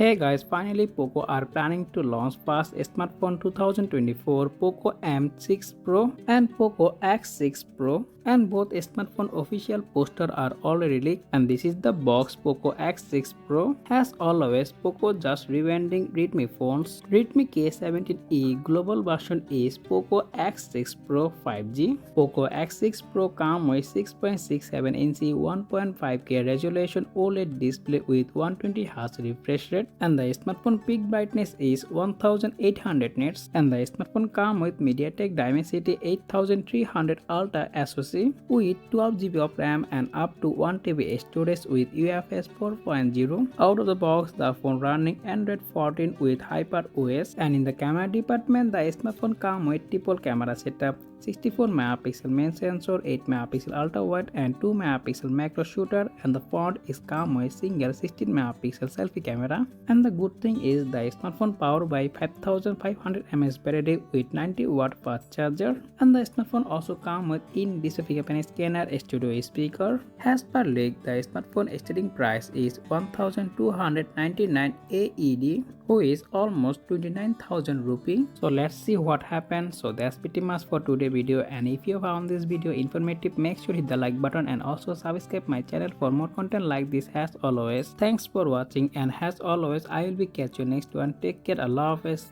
Hey guys, finally Poco are planning to launch first smartphone 2024 Poco M6 Pro and Poco X6 Pro, and both smartphone official poster are already leaked, and this is the box. Poco X6 Pro. As always, Poco just rebranding Redmi phones. Redmi K17e global version is Poco X6 Pro 5G. Poco X6 Pro comes with 6.67-inch 1.5K resolution OLED display with 120Hz refresh rate, and the smartphone peak brightness is 1800 nits, and the smartphone comes with MediaTek Dimensity 8300 Ultra SoC with 12GB of RAM and up to 1TB storage with UFS 4.0. Out of the box, the phone running Android 14 with HyperOS, and in the camera department, the smartphone comes with triple camera setup. 64 megapixel main sensor, 8 megapixel ultra wide and 2 megapixel macro shooter, and the front is come with single 16 megapixel selfie camera. And the good thing is the smartphone powered by 5500 mAh battery with 90 watt fast charger, and the smartphone also comes with in-display fingerprint scanner, studio speaker. As per leak, the smartphone starting price is 1299 AED, which is almost 29,000 rupee. So let's see what happens. So that's pretty much for today video, and if you found this video informative, make sure hit the like button and also subscribe my channel for more content like this. As always, thanks for watching, and as always I will be catch you next one. Take care. Allah Hafiz.